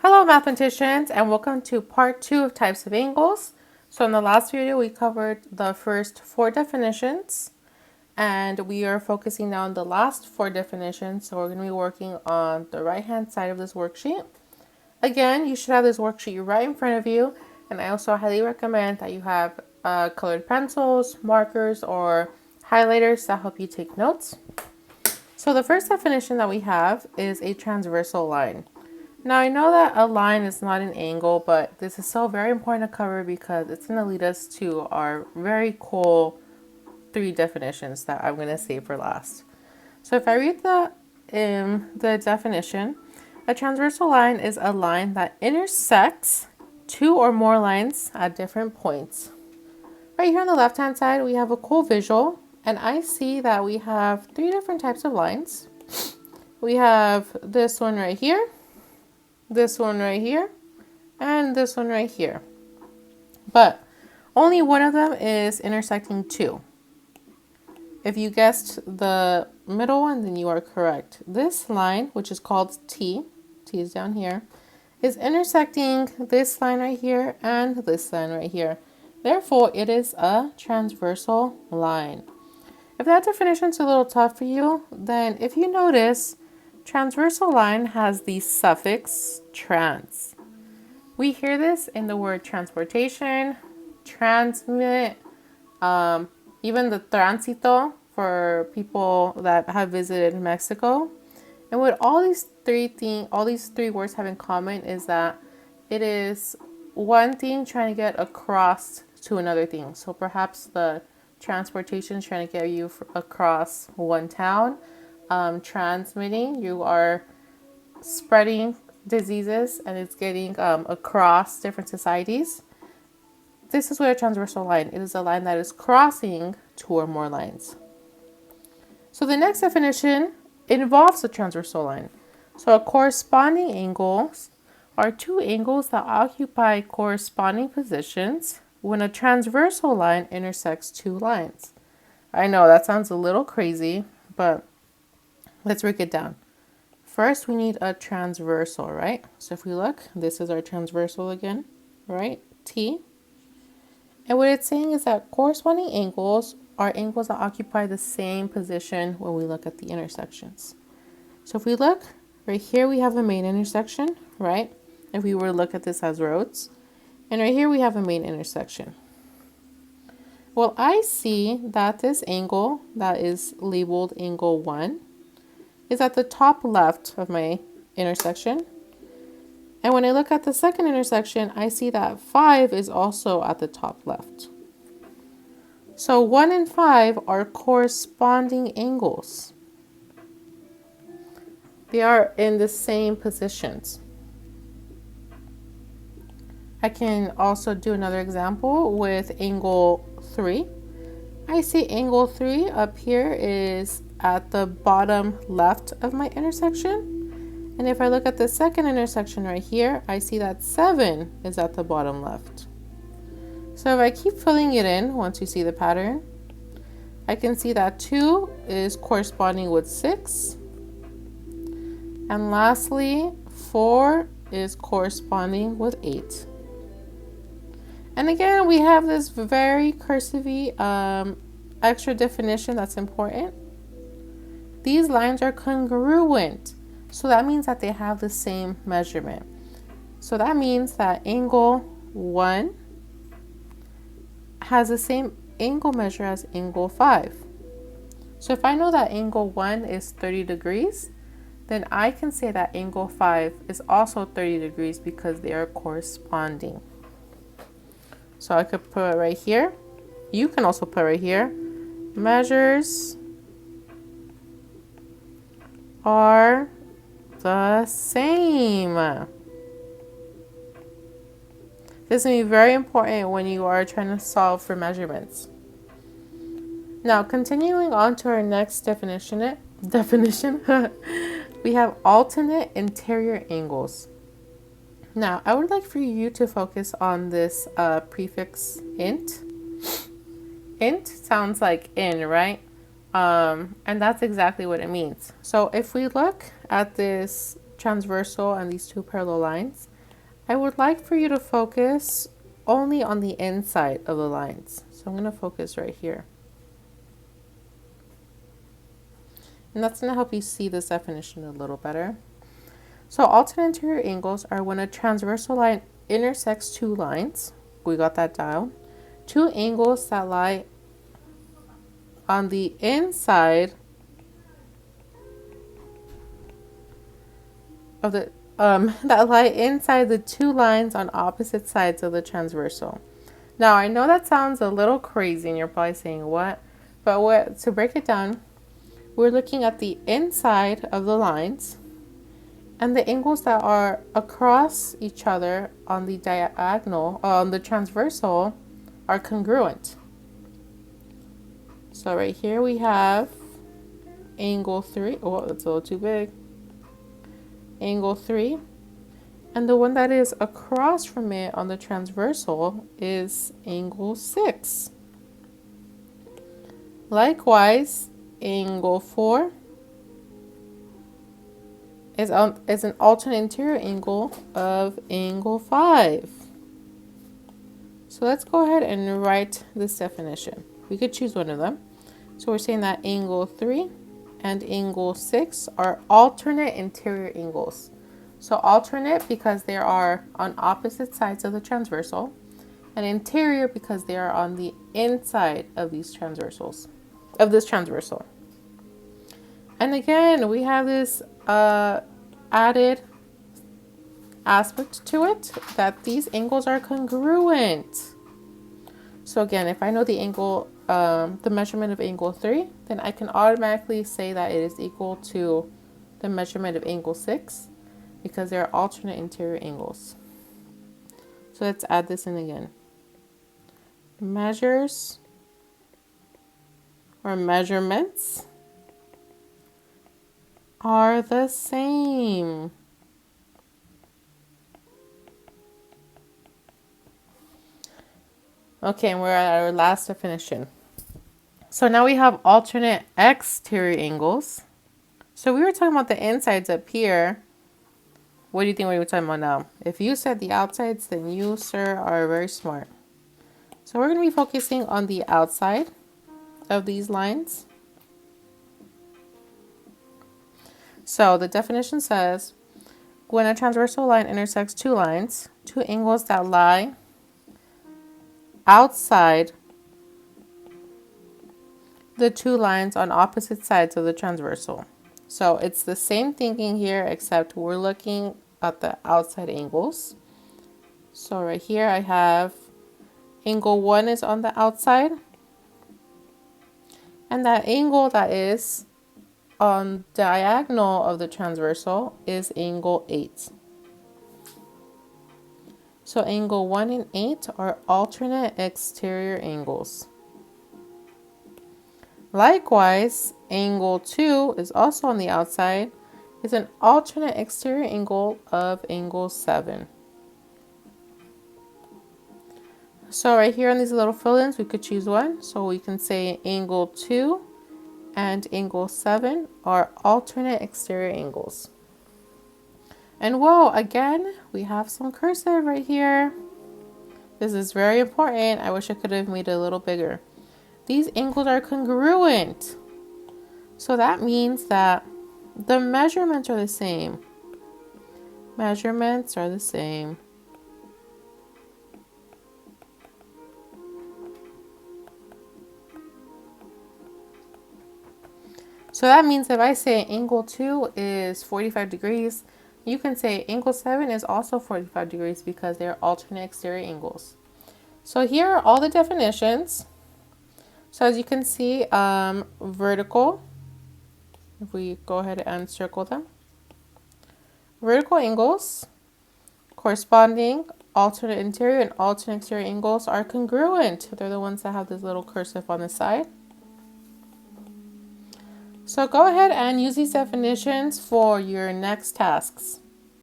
Hello mathematicians, and welcome to part 2 of types of angles. So in the last video we covered the first 4 definitions, and we are focusing now on the last 4 definitions. So we're going to be working on the right hand side of this worksheet. Again, you should have this worksheet right in front of you, and I also highly recommend that you have colored pencils, markers, or highlighters that help you take notes. So the first definition that we have is a transversal line. Now I know that a line is not an angle, but this is so very important to cover because it's going to lead us to our very cool 3 definitions that I'm going to save for last. So if I read the definition, a transversal line is a line that intersects 2 or more lines at different points. Right here on the left hand side we have a cool visual, and I see that we have 3 different types of lines. We have this one right here, this one right here, and this one right here. But only one of them is intersecting 2. If you guessed the middle one, then you are correct. This line, which is called T is down here, is intersecting this line right here and this line right here. Therefore, it is a transversal line. If that definition is a little tough for you, then if you notice, transversal line has the suffix trans. We hear this in the word transportation, transmit, even the tránsito for people that have visited Mexico. And what all these three words have in common is that it is one thing trying to get across to another thing. So perhaps the transportation is trying to get you across one town. Transmitting, you are spreading diseases and it's getting across different societies. This is what a transversal line is. It is a line that is crossing 2 or more lines. So the next definition involves a transversal line. So a corresponding angles are 2 angles that occupy corresponding positions when a transversal line intersects 2 lines. I know that sounds a little crazy, but let's break it down. First, we need a transversal, right? So if we look, this is our transversal again, right? T. And what it's saying is that corresponding angles are angles that occupy the same position when we look at the intersections. So if we look, right here we have a main intersection, right? If we were to look at this as roads. And right here we have a main intersection. Well, I see that this angle that is labeled angle 1 is at the top left of my intersection. And when I look at the second intersection, I see that 5 is also at the top left. So 1 and 5 are corresponding angles. They are in the same positions. I can also do another example with angle 3. I see angle 3 up here is at the bottom left of my intersection. And if I look at the second intersection right here, I see that 7 is at the bottom left. So if I keep filling it in, once you see the pattern, I can see that 2 is corresponding with 6. And lastly, 4 is corresponding with 8. And again, we have this very cursive extra definition that's important. These lines are congruent. So that means that they have the same measurement. So that means that angle 1 has the same angle measure as angle 5. So if I know that angle 1 is 30 degrees, then I can say that angle 5 is also 30 degrees because they are corresponding. So I could put it right here. You can also put right here. Measures are the same. This is going to be very important when you are trying to solve for measurements. Now, continuing on to our next definition, we have alternate interior angles. Now, I would like for you to focus on this prefix int. Int sounds like in, right? And that's exactly what it means. So if we look at this transversal and these two parallel lines, I would like for you to focus only on the inside of the lines. So I'm going to focus right here. And that's going to help you see this definition a little better. So alternate interior angles are when a transversal line intersects two lines. We got that down. Two angles that lie on the inside of the that lie inside the two lines on opposite sides of the transversal. Now I know that sounds a little crazy and you're probably saying what? But to break it down, we're looking at the inside of the lines, and the angles that are across each other on the diagonal, on the transversal, are congruent. So right here we have angle 3. Oh, that's a little too big. Angle 3. And the one that is across from it on the transversal is angle 6. Likewise, angle 4 is an alternate interior angle of angle 5. So let's go ahead and write this definition. We could choose one of them. So we're saying that angle 3 and angle 6 are alternate interior angles. So alternate because they are on opposite sides of the transversal, and interior because they are on the inside of these transversals, of this transversal. And again, we have this added aspect to it that these angles are congruent. So again, if I know the angle, the measurement of angle 3, then I can automatically say that it is equal to the measurement of angle 6 because they're alternate interior angles. So let's add this in again. Measures or measurements are the same. Okay, and we're at our last definition. So now we have alternate exterior angles. So we were talking about the insides up here. What do you think we were talking about now? If you said the outsides, then you, sir, are very smart. So we're going to be focusing on the outside of these lines. So the definition says, when a transversal line intersects two lines, two angles that lie outside the two lines on opposite sides of the transversal. So it's the same thinking here, except we're looking at the outside angles. So right here I have angle 1 is on the outside, and that angle that is on diagonal of the transversal is angle 8. So angle 1 and 8 are alternate exterior angles. Likewise, angle 2 is also on the outside, is an alternate exterior angle of angle 7. So right here on these little fill-ins, we could choose one. So we can say angle 2 and angle 7 are alternate exterior angles. And whoa, again, we have some cursive right here. This is very important. I wish I could have made it a little bigger. These angles are congruent. So that means that the measurements are the same. Measurements are the same. So that means if I say angle 2 is 45 degrees, you can say angle 7 is also 45 degrees because they're alternate exterior angles. So here are all the definitions. So as you can see, vertical, if we go ahead and circle them, vertical angles corresponding alternate interior and alternate exterior angles are congruent. They're the ones that have this little cursive on the side. So go ahead and use these definitions for your next tasks.